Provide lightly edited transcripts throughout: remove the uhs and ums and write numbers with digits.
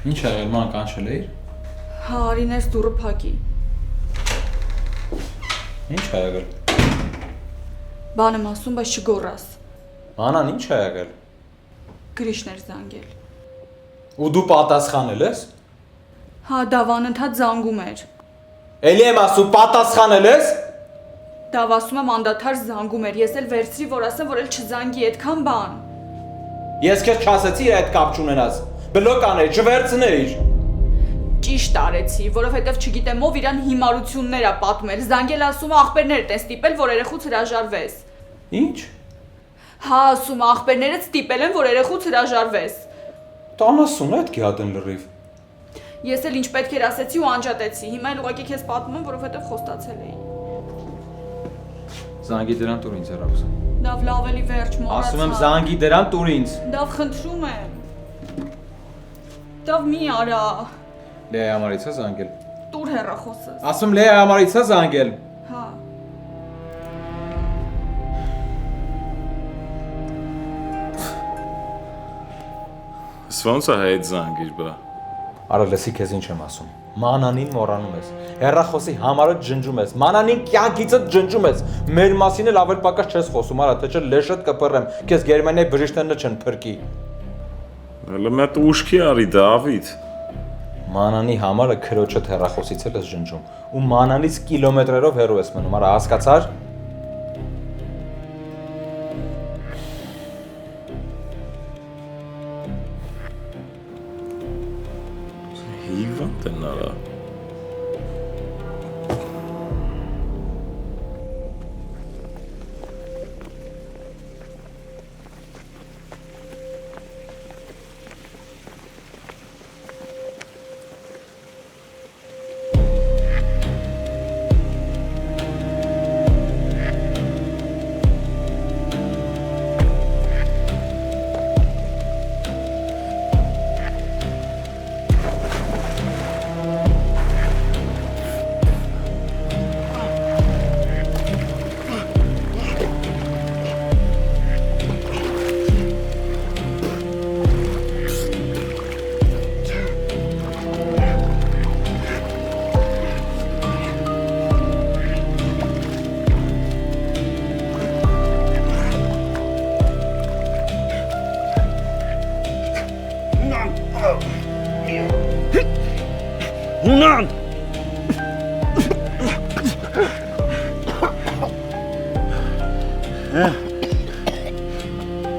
Ինչ ա եղել, ման կանչել էիր։ Հա, արիներ դուրը փակի։ Ինչ ա եղել։ Բան եմ ասում, բայց չգոռաս։ Մանան ինչ ա եղել։ Գրիշն էր զանգել։ Ու դու պատասխանել ես։ Հա, Դավ անընդհատ զանգում էր։ Էլի եմ ասում, պատասխանել ես։ Դավ ասում եմ անդադար զանգում էր, ես էլ վերցրի, որ ասեմ, որ էլ չզանգի, այդքան բան։ Ես քեզ չասեցի իր այդ կապ չունենաս։ Բլոկ աներ, չվերցնեիր։ Ճիշտ արեցի, որովհետև չգիտեմ ով իրան հիմարություններ ա պատմել, զանգել ասում աղբերներդ են ստիպել, որ երեխուց հրաժարվես։ Ինչ։ Հա, ասում աղբերներդ ստիպել են, որ երեխուց հրաժարվես։ Տանասուն է այդ գիհատն լրիվ։ Ես էլ ինչ պետք էր ասեցի ու անջատեցի, հիմա էլ ուղղակի քեզ պատմում եմ, որովհետև խոստացել էի։ Զանգի դրան տուր ինձ հեռախոս։ Դավ լավ էլի վերջ մոռացա։ Ասում եմ զանգի դրան տուր ինձ։ Դավ խնդրում եմ։ Դավ մի արա։ Լեայի համարից է զանգել։ Տուր հեռախոսս։ Ասում Լեայի համարից է զանգել։ Հա։ Ոնց է այդ զանգիր բա։ Արա լսի քեզ ինչ եմ ասում։ Մանանին մոռանում ես։ Հեռախոսի համարը ջնջում ես։ Մանանին կյանքիցդ ջնջում ես։ Մեր մասին էլ ավել պակաս չես խոսում, արա, թե չէ լեշդ կպռեմ։ Քեզ Գերմանիայի բժիշկներն չեն փրկի։ Հələ մետ ուշքի արի Դավիթ։ Մանանի համարը քրոջդ հեռախոսից էլ ես ջնջում։ Ու մանանից կիլոմետրերով հեռու ես մնում, արա, հասկացար։ Հիվանդ են արա։ Հունան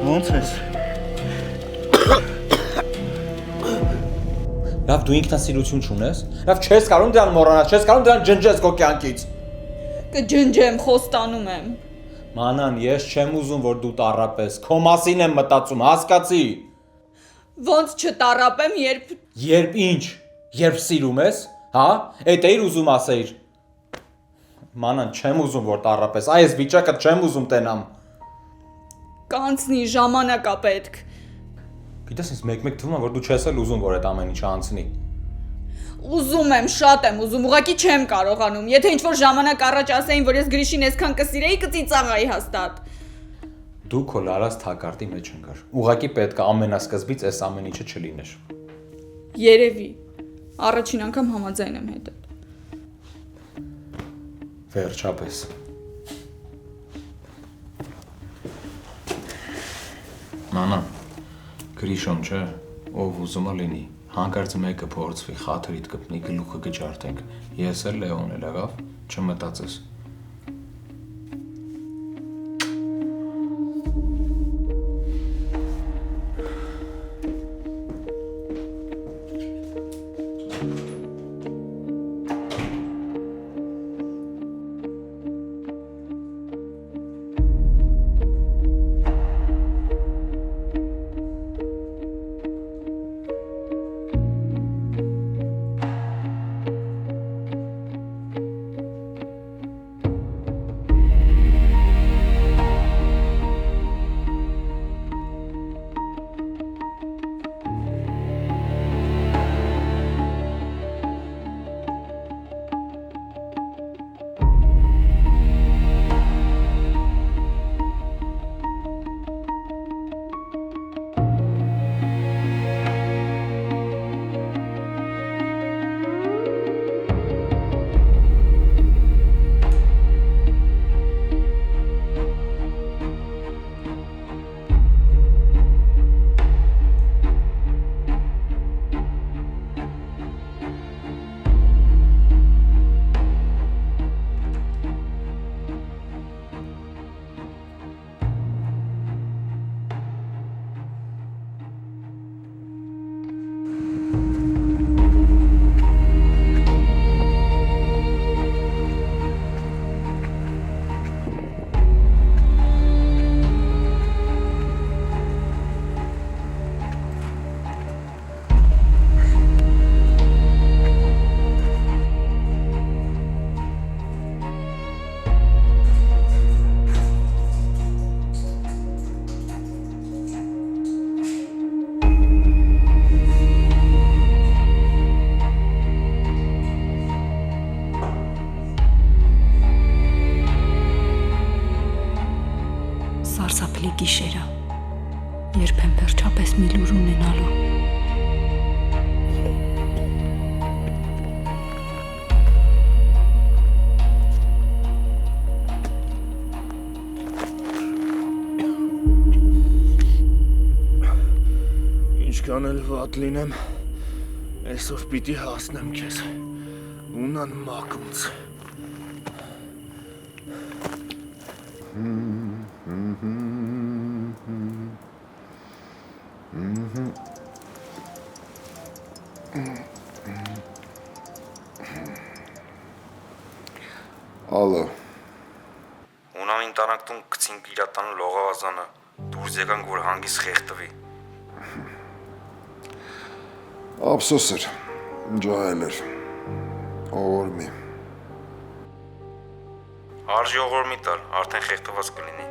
Ոնց ես։ Լավ, դու ինքնասիրություն չունես։ Լավ, չես կարող դրան մոռանալ, չես կարող դրան ջնջես քո կյանքից։ Կջնջեմ, խոստանում եմ։ Մանան, ես չեմ ուզում, որ դու տառապես։ Քո մասին եմ մտածում, հասկացի։ Ոնց չտառապեմ, երբ Երբ ինչ։ Երբ սիրում ես, հա? Էդ էիր ուզում ասեիր։ Մանան, չեմ ուզում, որ տառապես։ Այս վիճակը չեմ ուզում տենամ։ կանցնի ժամանակա պետք։ Գիտես, ինձ մեկ-մեկ թվում է, որ դու չես էլ ուզում, որ այդ ամեն ինչը անցնի։ Ուզում եմ, շատ եմ ուզում, ուղղակի չեմ կարողանում։ Եթե ինչ-որ ժամանակ առաջ ասեին, որ ես Գրիշին այսքան կսիրեի, կծիծաղայի հաստատ։ Դու քո լարած թակարդի մեջ ընկար։ Ուղղակի պետք է ամենասկզբից այս ամեն ինչը չլիներ։ Երևի։ Առաջին անգամ համաձայն եմ հետդ։ Վերջապես։ Մանա, Գրիշոն չէ, ով ուզում է լինի, հանկարծ մեկը փորձվի, խաթրիդ կպնի, գլուխը կջարդենք, ես էլ Լեոն էլ եղավ, չմտածես։ Սարսափելի գիշերը, երբ եմ վերջապես մի լուր ունենալու։ Ինչքան էլ վատ լինեմ, այսօր պիտի հասնեմ քեզ, ունան մակունց։ Ալո, Ունանին տանակտուն գցինք իրատան լողավազանը, դուրս եկանք, որ հանգիս խեղտվի։ ափսոս էր, ջահել էր, ողորմի։ Արժի ողորմի տալ, արդեն խեղտված կլինի։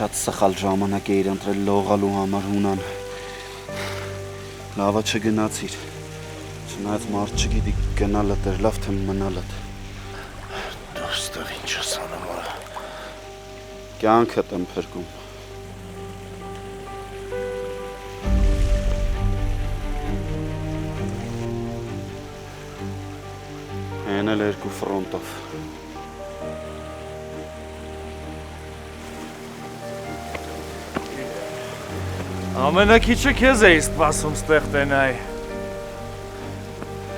Շատ սխալ ժամանակ էիր ընտրել լողալու համար հունան։ Լավա չգնացիր։ Չնայած մարդ չգիտի գնալը դեր լավ թե մնալը։ Դու ստեղ ինչ ես անում արա։ Կյանքդ եմ փրկում։ Հեն էլ երկու ֆրոնտով։ Ամենակիչը քեզ էի սպասում ստեղ տենայ։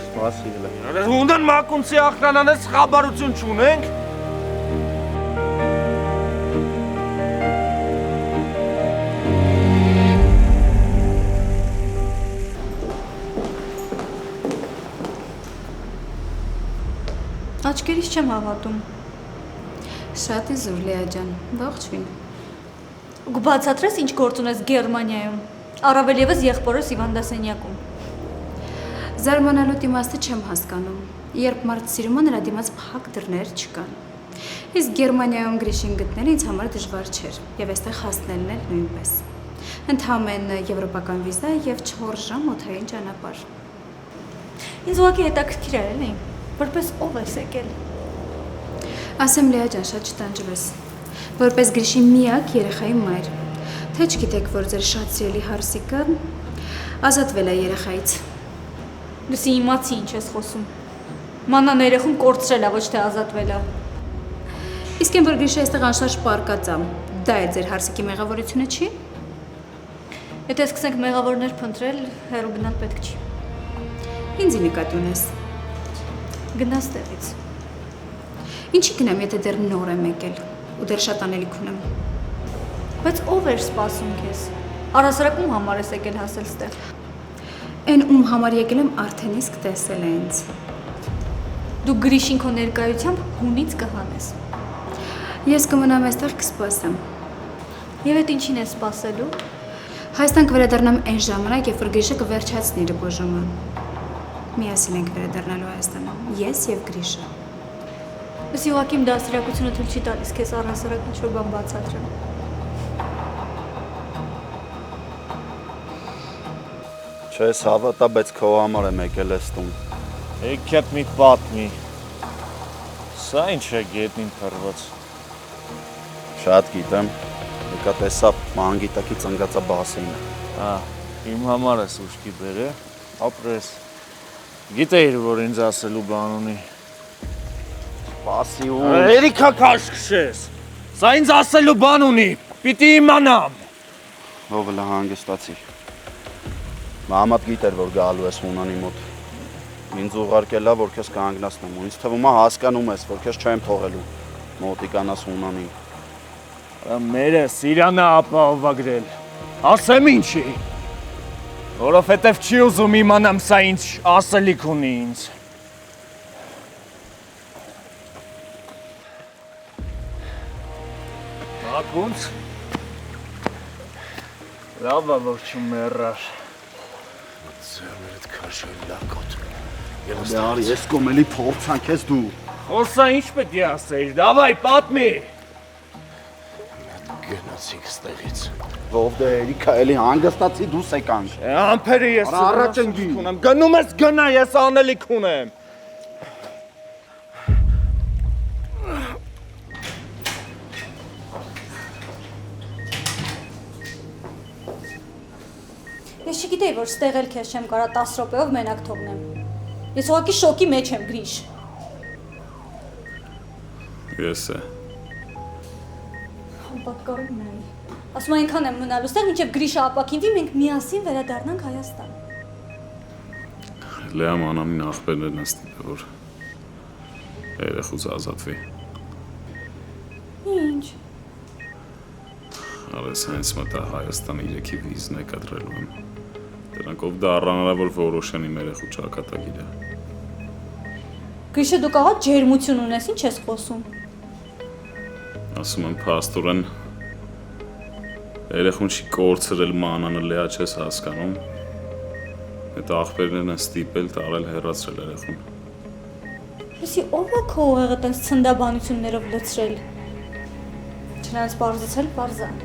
Սպասիլ եմ։ Ունան մակունցի ախրանանես խաբարություն չունենք։ Աչքերիս չեմ հավատում։ Շատ է զուր Լեա ջան, ողջույն։ Ու բացատրես ինչ գործ ունես Գերմանիայում, առավել եւս եղբորս Իվան Դասենյակում։ Զարմանալու իմաստը չեմ հասկանում, երբ մարդ սիրում է նրա դիմաց փակ դռներ չկան։ Իսկ Գերմանիայում Գրիշին գտնելը ինձ համար դժվար չէր, եւ այստեղ հասնելն էլ նույնպես։ Ընդհանրեն եվրոպական վիզա եւ 4 ժամ օդային ճանապարհ։ Ինձ ուղղակի հետաքրքիր էր, էլի, որպես ով ես եկել։ Ասեմ Լեա ջան, շատ չտանջվես։ Որպես Գրիշի միակ երեխայի մայր, թե չգիտեք, որ ձեր շատ սիրելի հարսիկը ազատվել է երեխայից։ Լսի իմացի ինչ ես խոսում։ Մանան երեխուն կորցրել է, ոչ թե ազատվել է։ Իսկ այն որ Գրիշը այստեղ անշարժ պարկած է, դա է ձեր հարսիկի մեղավորությունը չի։ Եթե սկսենք մեղավորներ փնտրել, հեռու գնալ պետք չի։ Ինձ նկատի ունես։ Գնաս տեղից։ Ինչի գնամ, եթե դեռ նոր եմ եկել ու դեռ շատ անելիք ունեմ։ Բայց ով էր սպասում քեզ։ Առհասարակում համար ես եկել հասել ստեղ։ Այն ում համար եկել եմ արդեն իսկ տեսել է ինձ։ Դու Գրիշին քո ներկայությամբ հունից կհանես։ Ես կմնամ այստեղ կսպասեմ։ Եվ այդ ինչին ես սպասելու։ Հայաստան կվերադառնամ այն ժամանակ, երբ որ Գրիշը կվերջացնի ռպոժումը։ Միասին ենք վերադառնալու Հայաստան, ես եւ Գրիշը։ Ես ուղղակի իմ դաստիարակությունը թույլ չի տալիս քեզ առհասարակ ինչ-որ բան բացատրեմ։ Չես հավատա, բայց քո համար եմ եկել ես տուն։ Եկետ մի պատմի։ Սա ինչ է գետնին թռված։ Շատ գիտեմ։ Եկա տեսա մանգիտակի ծնգածա բասեինը։ Հա, իմ համար ես ուշքի բերե, ապրես։ Գիտեիր, որ ինձ ասելու բան ունի։ Սպասի ու Երիքա քաշքշես։ Սա ինձ ասելու բան ունի, պիտի իմանամ։ ով լա հանգստացիր։ Մամատ գիտեր, որ գալու ես Հունանի մոտ։ Ինձ ուղարկել է, որ քեզ կանգնացնեմ, ու ինձ թվում է հասկանում ես, որ քեզ չեմ թողելու մոտիկանաս Հունանին։ Մերը Սիրանը ապահովագրել։ Ասեմ ինչի։ Որովհետև չի ուզում իմանամ սա ինչ ասելիք ունի ինձ։ Ակունց։ Լավ է, որ չմեռար։ ձեռներդ քաշել լակոտ։ Դե արի, ես կոմելի փորձանք ես դու։ Խոսա ինչ պետք է ասեիր, դավայ պատմի։ Գնացիք ստեղից։ Ով դե Էրիկա էլի հանգստացի դուս եկանք։ Ամփերը ես առաջ ընկի։ ունեմ։ Գնում ես գնա, ես անելիք ունեմ։ Ես չգիտեի, որ ստեղ էլ քեզ չեմ կարա 10 րոպեով մենակ թողնեմ։ Ես ուղղակի շոկի մեջ եմ, Գրիշ։ Ես է։ Պատկառում եմ։ Ասում այնքան եմ մնալու ստեղ, մինչև Գրիշը ապակինվի, մենք միասին վերադառնանք Հայաստան։ Լեա մանամին աղբերներն են ստիպել, որ երեխուց ազատվի։ Ինչ։ Արես հենց մտա Հայաստանի եկի վիզ նկատրելու եմ։ Դրանքով դա առանձնավոր որոշենի երեխու ճակատագիր է։ Գրիշը դու կաղա ջերմություն ունես, ինչ ես խոսում։ Ասում եմ փաստորեն երեխուն չի կորցրել մանանը Լեա չես հասկանում։ Այդ աղբերներն են ստիպել տարել հեռացրել երեխուն։ Եսի ով է քո ուղեղը տենց ցնդաբանություններով լցրել։ Չնայած պարզեցել պարզան։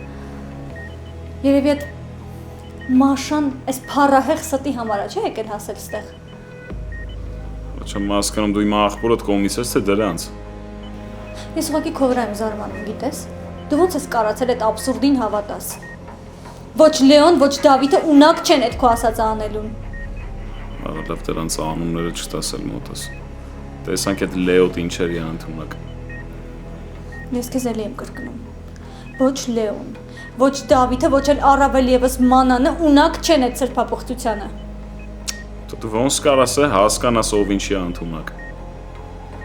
Երևի այդ Մաշան այս փառահեղ ստի համար է, չէ՞ եկել հասել ստեղ։ Չեմ հասկանում դու իմ աղբորդ կողմից ես թե դրանց։ Ես ուղղակի քո վրա եմ զարմանում, գիտես։ Դու ո՞նց ես կարացել այդ աբսուրդին հավատաս։ Ոչ Լեոն, ոչ Դավիթը ունակ չեն այդ քո ասածը անելուն։ Լավ դրանց անունները չտասել մոտս։ Տեսանք այդ Լեոտ ինչերի անընդունակ։ Ես քեզ էլի եմ կրկնում։ Ոչ Լեոն, ոչ Դավիթը, ոչ էլ առավել եւս Մանանը ունակ չեն այդ սրբապղծությանը։ Դու ոնց կարաս հասկանաս ով ինչի անընդունակ։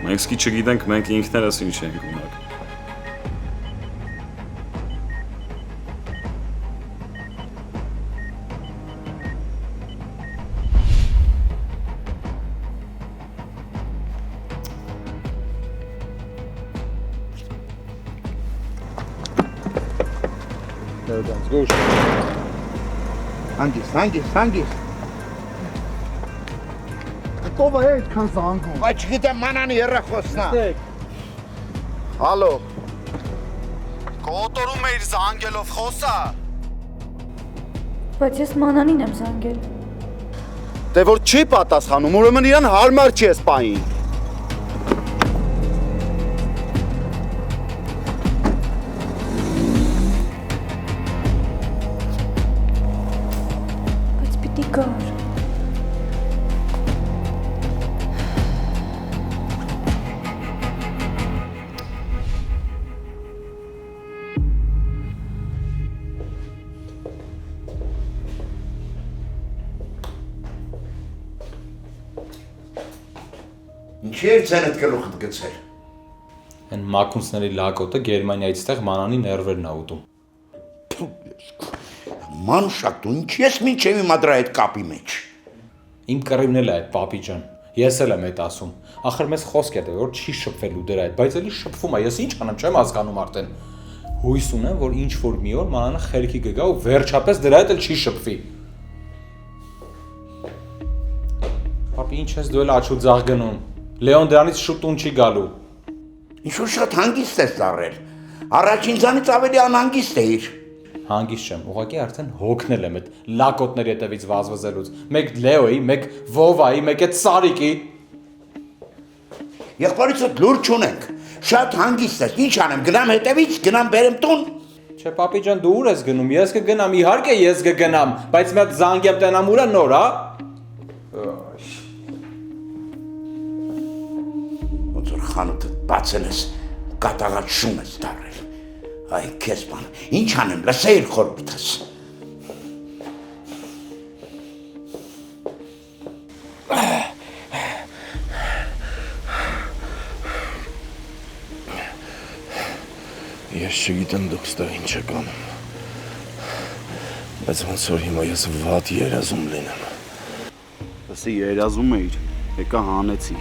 Մենք սկի չգիտենք մենք ինքներս ինչ ենք ունակ։ Հանգիստ։ Ո՞վ է այդքան զանգում։ Բայց չգիտեմ մանանի երախոսն է։ Հալո։ Կոտորում էիր զանգելով խոսա։ Բայց ես Մանանին եմ զանգել։ Դե որ չի պատասխանում, ուրեմն իրան հարմար չի ես պային։ Բայց պիտի գար։ Ինչի էր ցենդ գլուխդ գցել։ Այն մակունցների լակոտը Գերմանիայից տեղ մանանի ներվերն ա ուտում։ Մանուշակ, դու ինչի ես մինչև հիմա դրա այդ կապի մեջ։ Իմ կռիվն էլ է այդ պապի ջան։ Ես էլ եմ այդ ասում։ Ախր մեզ խոսք է դե որ չի շփվելու դրա այդ, բայց էլի շփվում է։ Ես ինչ անեմ, չեմ հասկանում արդեն։ Հույս ունեմ, որ ինչ որ մի օր մանանը խելքի կգա ու վերջապես դրա հետ էլ չի շփվի։ Պապի, ինչ ես դու էլ աչու ձախ գնում։ Լեոն դրանից շուտ տուն չի գալու։ Ինչ-որ շատ հանգիստ ես ծառել։ Առաջինցանից ավելի անհանգիստ էիր։ Հանգիստ չեմ, ուղղակի արդեն հոգնել եմ այդ լակոտների հետևից վազվզելուց։ Մեկ Լեոյի, մեկ Վովայի, մեկ այդ Սարիկի։ Եղբայրիցդ լուր չունենք։ Շատ հանգիստ ես։ Ինչ անեմ, գնամ հետևից, գնամ բերեմ տուն։ Չէ, պապի ջան, դու ուր ես գնում։ Ես կգնամ, իհարկե ես կգնամ, բայց մի հատ զանգեմ տենամ ուրա նոր, հա։ Ոնց որ խանութը բացել ես, կատաղած շուն ես դարել։ Այ քեզ բան, ինչ անեմ, լսեիր խորհուրդս։ Ես չգիտեմ դուք ստեղ ինչ եք անում, բայց ոնց որ հիմա ես վատ երազում լինեմ։ Դասի երազում էիր, եկա հանեցի։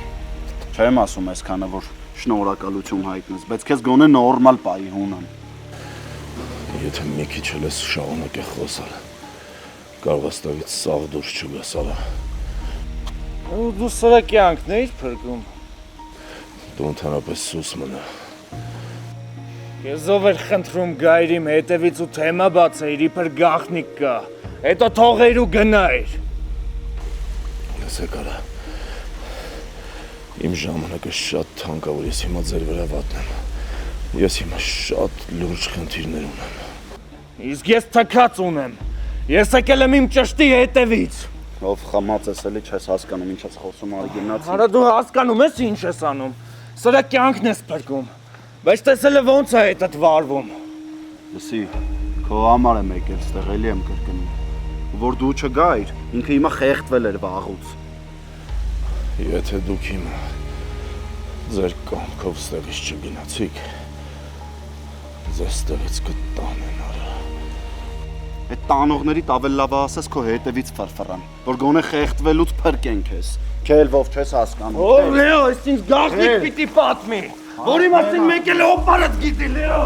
Չեմ ասում այսքանը, որ շնորհակալություն հայտնես, բայց քեզ գոնե նորմալ պայի հունան։ Եթե մի քիչ էլ ես շարունակե խոսալ, կարող ես տավից սաղ դուրս չգաս, արա։ Դու սրա կյանքն էիր փրկում։ Դու ընդհանրապես սուս մնա։ Ես ով էր խնդրում գայր իմ հետևից ու թեմա բացեիր, իբր գաղտնիք կա, հետո թողեր ու գնայր։ Ես եկարա, իմ ժամանակը շատ թանկ է, որ ես հիմա ձեր վրա վատնեմ, ես հիմա շատ լուրջ խնդիրներ ունեմ։ Իսկ ես թքած ունեմ, ես եկել եմ իմ ճշտի հետևից։ Ով խմած ես էլի չես հասկանում ինչ ես խոսում արի գնացի։ Արա դու հասկանում ես ինչ ես անում, սրա կյանքն ես փրկում, բայց տեսել է ոնց է հետդ վարվում։ Լսի, քո համար եմ եկել ստեղ էլի եմ կրկնում, որ դու չգայր, ինքը հիմա խեղդվել էր վաղուց։ Եթե դուք հիմա ձեր կամքով ստեղից չգնացիք, ձեզ ստեղից կտանեն արա։ Այդ տանողների տավել լավ ասես քո հետևից ֆրֆռան, որ գոնե խեղդվելուց փրկեն քեզ։ Քեզ ով չես հասկանում։ Ո՞վ Լեո, ես ինձ գաղտնիք պիտի պատմի։ Որի մասին մեկ էլ օպարդ գիտի Լեո։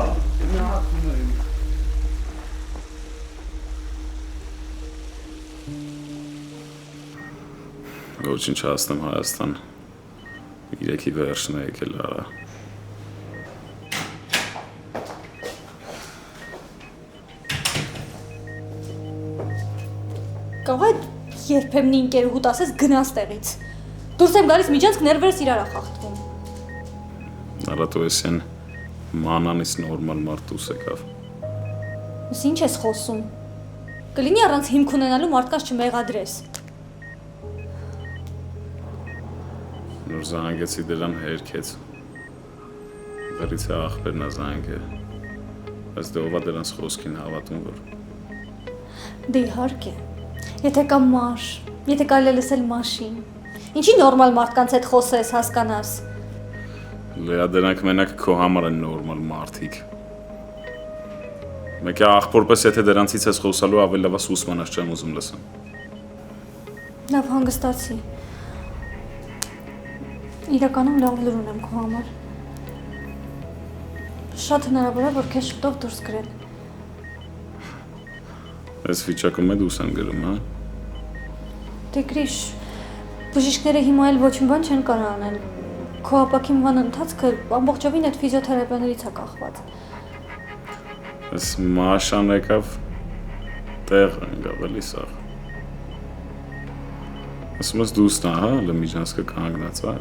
Ոչինչ հասնեմ Հայաստան։ 3-ի վերջն է եկել արա։ Կարող է երբեմն ինքերուհուտ ասես գնաս տեղից։ Դուրս եմ գալիս միջանցք ներվերս իրար խախտվում։ Արատոեսյան մանանից նորմալ մարդ դուս եկավ։ Իս ինչ ես խոսում։ Կլինի առանց հիմք ունենալու մարդկանց չմեղադրես։ Նոր զանգեցի դրան հերքեց։ Դրից է աղբերնա զանգը։ Բայց դե ով է դրանց խոսքին հավատում որ։ Դե իհարկե։ Եթե կա մաշ, եթե կարելի է լսել մաշին։ Ինչի նորմալ մարդկանց հետ խոսես, հասկանաս։ Լեա դրանք մենակ քո համար են նորմալ մարդիկ։ Մեկ է աղբորպես եթե դրանցից ես խոսալու ավելի լավ սուսմանաշ չեմ ուզում լսեմ։ Լավ հանգստացի։ Իրականում լավ լուր ունեմ քո համար։ Շատ հնարավոր է, որ քեզ շուտով դուրս գրեն։ Այս վիճակում է դուրս են գրում, հա։ Դե գրիշ, բժիշկները հիմա էլ ոչ մի բան չեն կարող անել։ Քո ապակինման ընթացքը ամբողջովին այդ ֆիզիոթերապիաներից է կախված։ Այս Մաշան եկավ տեղ ընկավ էլի սաղ։ Ասում ես դուսն է, հա, լմիջանսկը կանգնած, հա։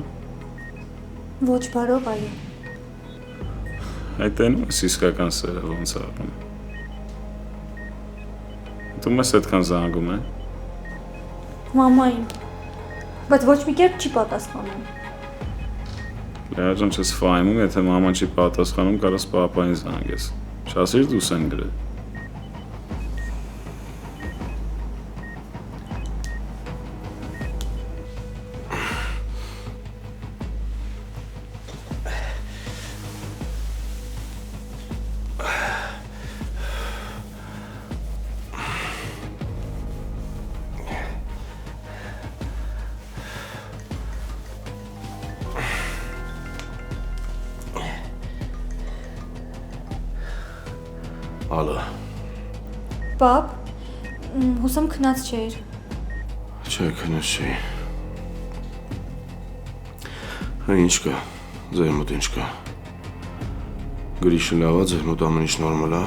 Ոչ բարով այո։ Այդ են ես իսկական սերը ոնց արվում։ Դու մեզ այդքան զանգում է։ Մամային։ Բայց ոչ մի կերպ չի պատասխանում։ Լեա ջան, չես ֆայմում, եթե մաման չի պատասխանում, կարաս պապային զանգես։ Չասիր դուս են գրել։ Ալո։ Պապ, հուսամ քնած չէիր։ Չէ, քնած չի։ Հա ինչ կա, ձեր մոտ ինչ կա։ Գրիշը լավ է, ձեր մոտ ամեն ինչ նորմալ է։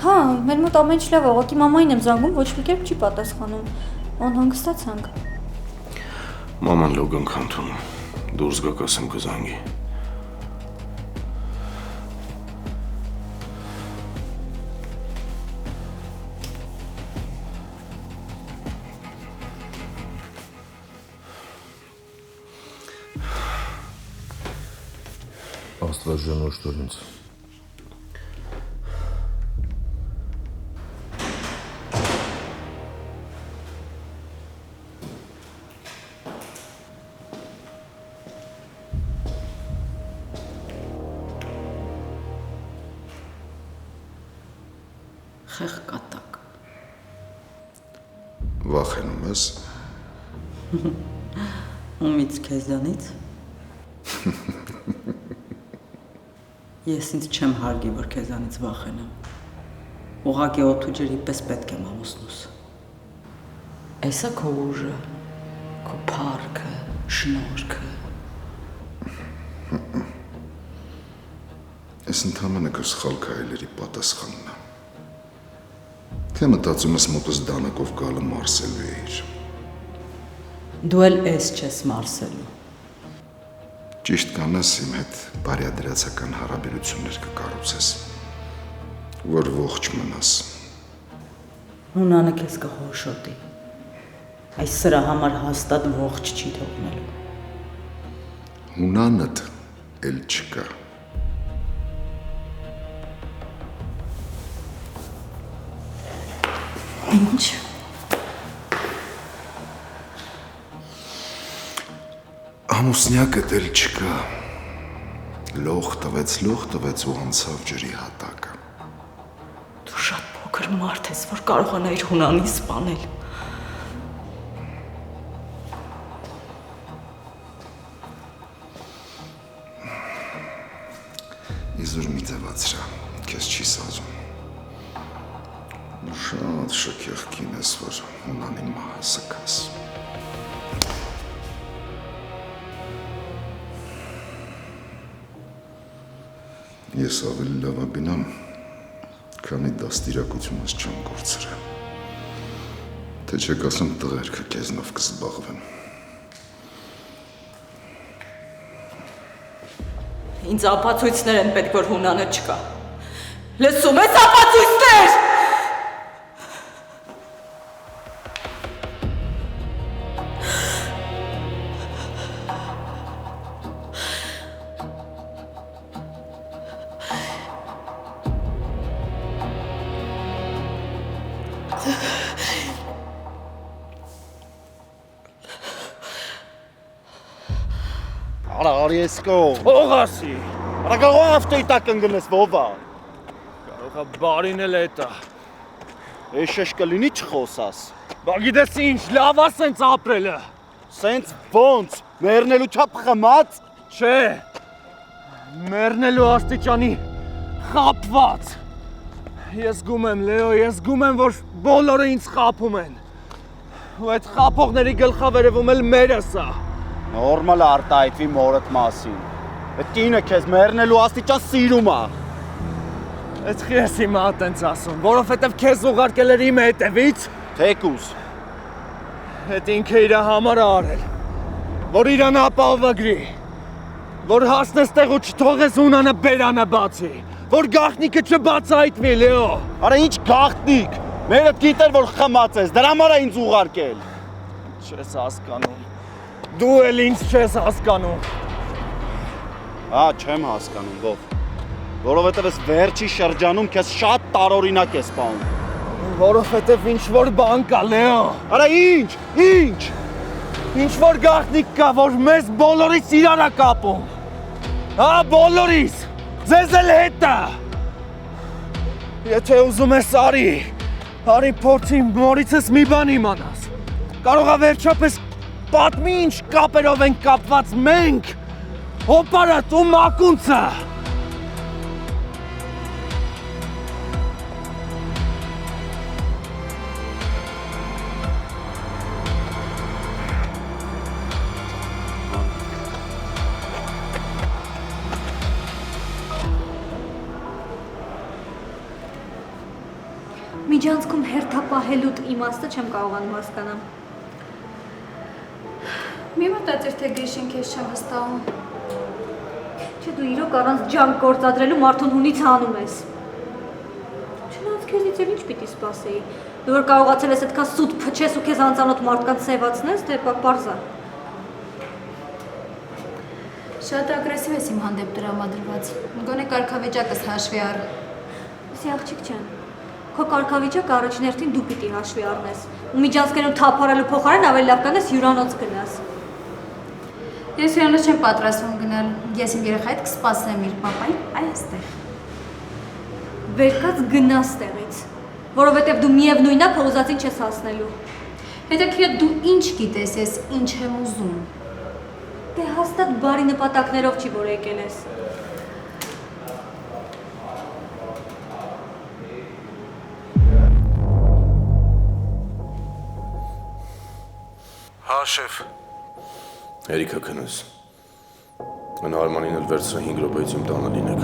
Հա, մեր մոտ ամեն ինչ լավ է, ուղղակի մամային եմ զանգում, ոչ մի կերպ չի պատասխանում։ Անհանգստացանք։ Մաման լոգ ընդհանտում, դուրս գաք ասեմ կզանգի։ Աստված ժանոչ տուր ինձ։ Խեղ կատակ։ Վախենում ես։ Ումից քեզանից։ Ես ինձ չեմ հարգի, որ քեզանից վախենամ։ Ուղղակի օդու ջրի պես պետք եմ ամուսնուս։ Էսա քո ուժը, քո փառքը, շնորհքը։ Ես ընդհանրապես քո սխալ քայլերի պատասխանն է։ Թե մտածում ես մոտս դանակով գալը մարսելու էիր։ Դու էլ ես չես մարսելու։ Ճիշտ կանես իմ հետ բարյադրացական հարաբերություններ կկառուցես, որ ողջ մնաս։ Հունանը քեզ կխոշոտի։ Այս սրա համար հաստատ ողջ չի թողնելու։ Հունանդ էլ չկա։ Ինչ։ Ամուսնյակը էլ չկա։ Լող տվեց ու անցավ ջրի հատակը։ Դու շատ փոքր մարդ ես, որ կարողանայիր Հունանին սպանել։ Իզուր մի տևացրա, քեզ չի սազում։ Շատ շքեղ կին ես, որ Հունանին մահը սքաս։ Ես ավելի լավաբին եմ, քանի դաստիարակությունս չեմ գործրել։ Թե չեք ասում տղերքը քեզնով կզբաղվեն։ Ինձ ապացույցներ են պետք, որ Հունանը չկա։ Լսում ես ապացույցներ։ Արիեսկո։ Ողասի։ Արա կարող ավտոյի տակ ընկնես ովա։ Կարողա բարին էլ էտա։ Ես շեշ կլինի չխոսաս։ Բա գիտես ինչ, լավ է սենց ապրելը։ Սենց ոնց, մեռնելու չափ խմած։ Չէ։ Մեռնելու աստիճանի խապված։ Ես զգում եմ, Լեո, ես զգում եմ, որ բոլորը ինձ խապում են։ Ու այդ խապողների գլխավերևում էլ մերս է։ Նորմալ արտահայտվի մորդ մասին։ Այդ կինը քեզ մեռնելու աստիճան սիրում է։ Այդ ես հիմա տենց ասում, որովհետև քեզ ուղարկել էր իմ հետևից։ Թեկուս։ Այդ ինքը իր համար արել, որ իրան ապահովագրի, որ հասնես տեղ ու չթողես Հունանը բերանը բացի, որ գաղտնիքը չբացահայտվի, Լեո։ Արա ինչ գաղտնիք։ Մերդ գիտեր, որ խմած ես, դրա համար է ինձ ուղարկել։ Չես հասկանում։ Դու էլ ինձ չես հասկանում։ Հա, չեմ հասկանում, ով։ Որովհետև ես վերջի շրջանում քեզ շատ տարօրինակ ես սպանում։ Որովհետև ինչ-որ բան կա, Լեո։ Արա ինչ։ Ինչ-որ գաղտնիք կա, որ մեզ բոլորիս իրար է կապում։ Հա, բոլորիս։ Ձեզ էլ հետը։ Եթե ուզում ես արի փորձի մորիցս մի բան իմանաս։ Կարող է վերջապես պատմի ինչ կապերով են կապված մենք, հոպարատ ու մակունցը։ Միջանցքում հերթապահելու իմաստը չեմ կարողանում հասկանամ։ Մի մտածիր, թե Գրիշին քեզ չեմ վստահում։ Չէ, դու իրոք առանց ջանք գործադրելու մարդուն հունից հանում ես։ Չնայած քեզից էլ ինչ պիտի սպասեի։ Դու որ կարողացել ես այդքան սուտ փչես ու քեզ անծանոթ մարդկանց սևացնես, դե պարզ է։ Շատ ագրեսիվ ես իմ հանդեպ տրամադրված։ Գոնե կարգավիճակս հաշվի առ։ Իսկ աղջիկ ջան, քո կարգավիճակը առաջին հերթին դու պիտի հաշվի առնես։ Ու միջանցքերում թափառելու փոխարեն ավելի լավ կանես հյուրանոց գնաս։ Ես հյուրանոց չեմ պատրաստվում գնալ։ Ես իմ երեխայի հետ կսպասեմ իր պապային այստեղ։ Վերկաց գնաս տեղից, որովհետև դու միևնույնն է քո ուզածին չես հասնելու։ Հետաքրքիր դու ինչ գիտես, ես ինչ եմ ուզում։ Դե հաստատ բարի նպատակներով չի որ եկել ես։ Հա, շեֆ։ Երիքա քնես։ Այն Արմանին էլ վերցրա 5 րոպեից իմ տանը լինեք։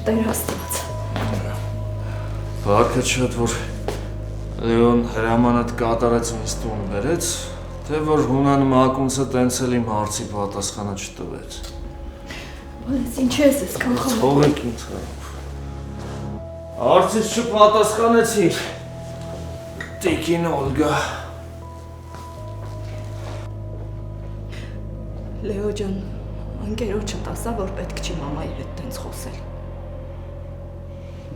Տեր Աստված։ Բակը շատ որ Լեոն հրամանդ կատարեց ինձ տուն բերեց, թե որ հունան մակունցը տենցել իմ հարցի պատասխանը չտվեց։ Բայց ինչ ես գլխում։ Թողեք ինձ խաղով։ Հարցից չպատասխանեցիր, Տիկին Օլգա։ Լեո ջան, ընկերոջը տասա, որ պետք չի մամայի հետ տենց խոսել։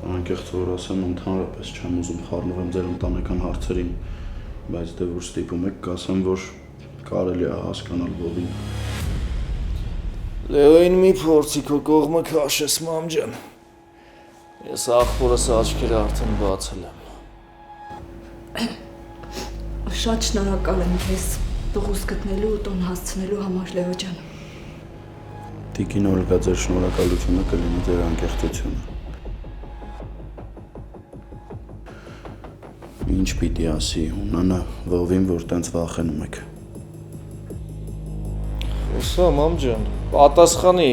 Անկեղծ որ ասեմ, ընդհանրապես չեմ ուզում խառնվեմ ձեր ընտանեկան հարցերին, բայց դե որ ստիպում եք, կասեմ, որ կարելի է հասկանալ Վովին։ Լեոին մի փորձի քո կողմը քաշես, մամ ջան։ Ես աղբորս աչքերը արդեն բացել եմ։ Շատ շնորհակալ եմ քեզ տղուս գտնելու ու տուն հասցնելու համար, Լեո ջան։ Տիկին Օլգա, ձեր շնորհակալությունը կլինի ձեր անկեղծությունը։ Ինչ պիտի ասի Հունանը Վովին, որ տենց վախենում եք։ Ոսա, մամ ջան, պատասխանի։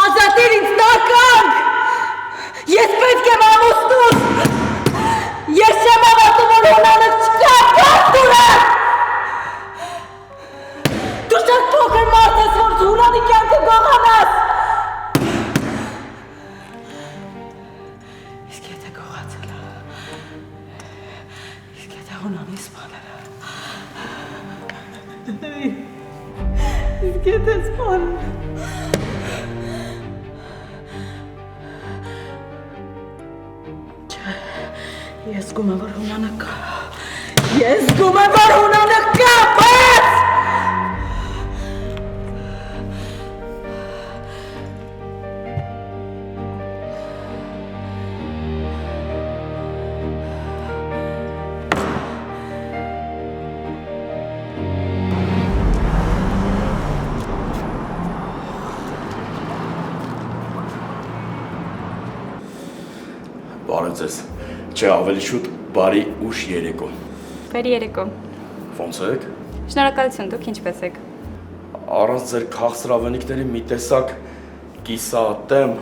Ազատիր ինձ տականք։ Ես պետք եմ ամուսնուս։ Ես չեմ հավատում, որ Հունանը չկա, կարտուրը։ Դու շատ փոքր մարդ ես, որ Հունանի կյանքը գողանաս։ Իսկ եթե գողացել է, իսկ եթե Հունանի սպանել է, իսկ եթե սպանել է, ես զգում եմ, որ Հունանը կա։ Ես զգում եմ, որ Հունանը կա, բայց… Բարև ձեզ։ Չէ, ավելի շուտ բարի ուշ երեկո։ Բարի երեկո։ Ոնց եք։ Շնորհակալություն, դուք ինչպես եք։ Առանց ձեր քաղցրավենիքների մի տեսակ կիսատեմ։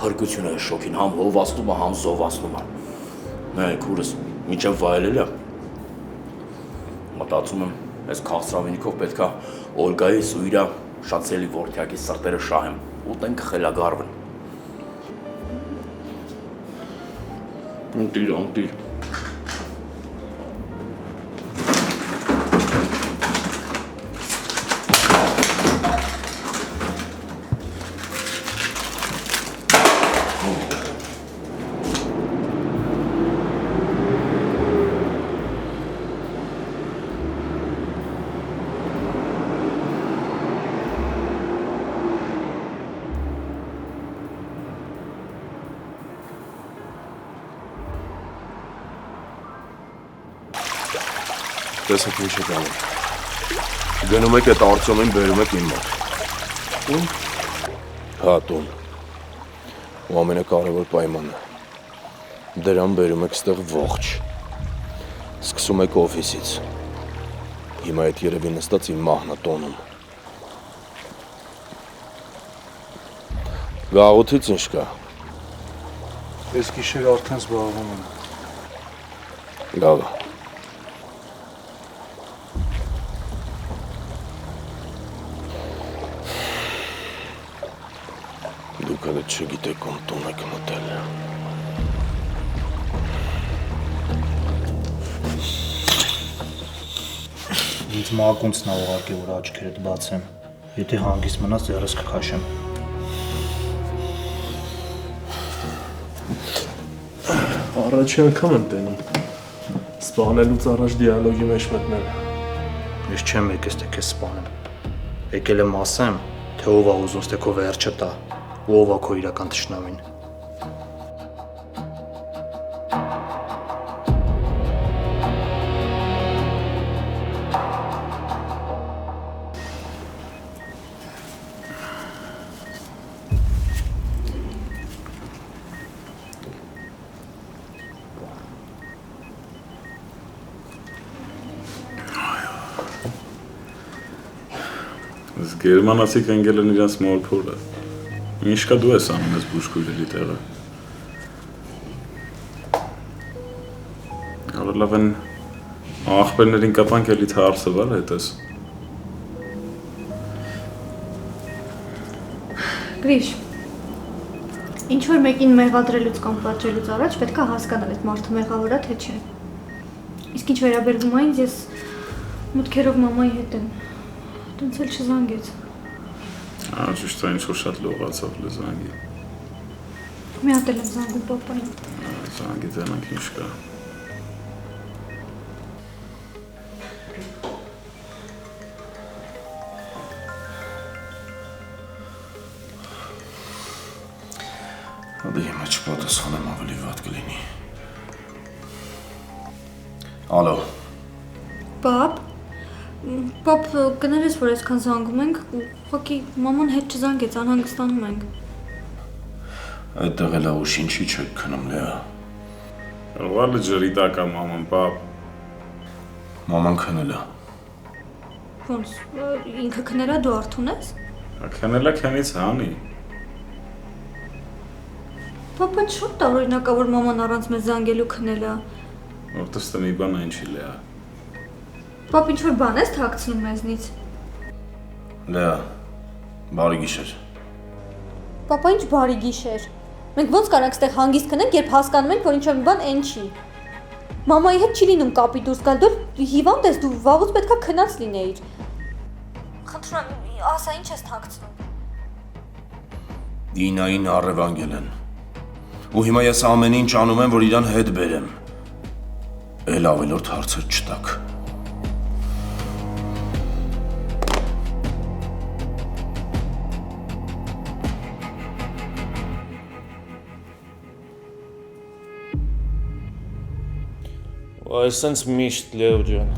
Փրկություն է շոքին, համ հովացնում է, համ զովացնում է։ Նայեք ուրս, մինչև վայելել է։ Մտածում եմ, այս քաղցրավենիքով պետքա Օլգայիս ու իրա շատ ցելի որդյակի սրտերը շահեմ, ուտենք խելագարվեն։ Ընտիր։ Տեսեք ինչ եք անում։ Գնում եք այդ Արտյոմին բերում եք իմ մոտ։ Ում։ Հա, տուն։ Ու ամենակարևոր պայմանը։ Դրան բերում եք ստեղ ողջ։ Սկսում եք օֆիսից։ Հիմա այդ երևի նստած իմ մահն է տոնում։ Գաղութից ինչ կա։ Այս գիշեր արդեն զբաղվում եմ։ Լավ է։ Դուք հələ չգիտեք ում տուն եք մտել։ Ինձ մակունցն է ուղարկել, որ աչքերդ բացեմ։ Եթե հանգիստ մնաս, ձեռս կքաշեմ։ Առաջի անգամ եմ տենում։ Սպանելուց առաջ դիալոգի մեջ մտնել։ Ես չեմ եկել թե քեզ սպանեմ։ Եկել եմ ասեմ, թե ով է ուզում ստե քո վերջը տա, ու ով է քո իրական թշնամին։ Այս գերմանացիք ընկել են իրենց մոր փորը։ Ինչ կա դու ես անում ես բուժքույրերի տեղը։ Արը լավ են աղբերներին կապանք էլի թարսը վար հետես։ Գրիշ, ինչ-որ մեկին մեղադրելուց կամ պատժելուց առաջ պետք է հասկանալ այդ մարդը մեղավոր է թե չէ։ Իսկ ինչ վերաբերվում այն, ես մտքերով մամայի հետ եմ։ Տենց էլ չզանգեց։ Ճիշտ է, ինչ-որ շատ լողացավ լզանգի։ Մի հատ էլ եմ զանգում պապային։ Զանգի տենանք ինչ կա։ Հադի հիմա չպատասխանեմ ավելի վատ կլինի։ Ալո։ Պապ, կներես, որ այսքան զանգում ենք, ուղղակի մաման հետ չզանգեց, անհանգստանում ենք։ Այդտեղ էլ ուշ ինչի չեք քնում, Լեա։ Ողալը ջրի տակա մաման, պապ։ Մաման քնել է։ Ոնց, ինքը քնել է, դու արթուն ես։ Քնելա քնից հանի։ Պապ, այդ շատ տարօրինակ է, որ մաման առանց մեզ զանգելու քնել է։ Որտես տը մի բան այնչի Լեա։ Պապ, ինչ-որ բան ես թաքցնում մեզնից։ Լեա, բարի գիշեր։ Պապա, ինչ բարի գիշեր։ Մենք ոնց կարանք ստեղ հանգիստ քնենք, երբ հասկանում ենք, որ ինչ-որ մի բան այն չի։ Մամայի հետ չի լինում կապի դուրս գալ, դու հիվանդ ես, դու վաղուց պետքա քնած լինեիր։ Խնդրում եմ, ասա, ինչ ես թաքցնում։ Դինային առևանգել են։ Ու հիմա ես ամեն ինչ անում եմ, որ իրան հետ բերեմ։ Էլ ավելորդ հարցեր չտաք։ Այս սենց միշտ Լեո ջան։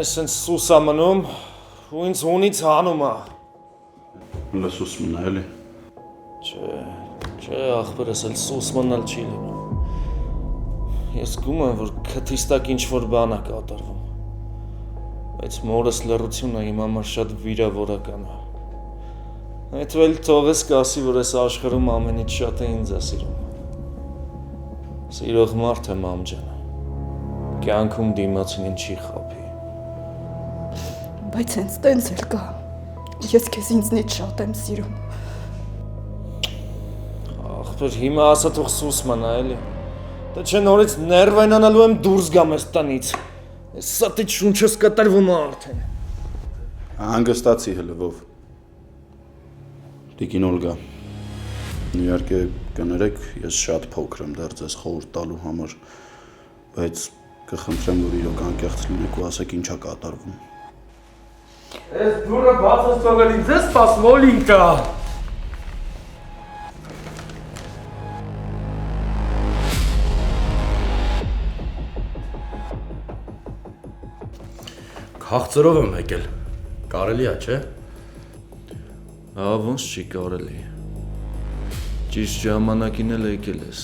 Այս սենց սուս ամնում ու ինձ հունից հանում է։ Լսուս մնա էլի։ Չէ, ախպերս էլ սուս մնալ չի լինում։ Ես գում եմ, որ քթիստակ ինչ-որ բան է կատարվում։ Բայց մորս լռությունը իմ համար շատ վիրավորական է։ Այդ էլ թողես կասի, որ այս աշխարհում ամենից շատ է ինձ է սիրում։ Սիրող մարդ եմ մամ ջան։ Կյանքում դիմացին չի խափի։ Բայց հենց տենց էլ կա։ Ես քեզ ինձնից շատ եմ սիրում։ Ախպեր, հիմա ասա թող սուս մնա էլի։ Դա չէ նորից ներվայնանալու եմ դուրս գամ այս տնից։ Այս սատի շունչս կատարվում է արդեն։ Հանգստացի հլվով։ Տիկին Օլգա։ Իհարկե կներեք, ես շատ փոքր եմ դեռ ձեզ խորհուրդ տալու համար, բայց կխնդրեմ, որ իրոք անկեղծ լինեք ու ասեք ինչա կատարվում։ Այս դուրը բաց ես թողել ինձ ես սպասում Օլինկա։ Քաղցրով եմ եկել։ Կարելի է, չէ՞։ Ոնց չի կարելի։ Ճիշտ ժամանակին էլ եկել ես։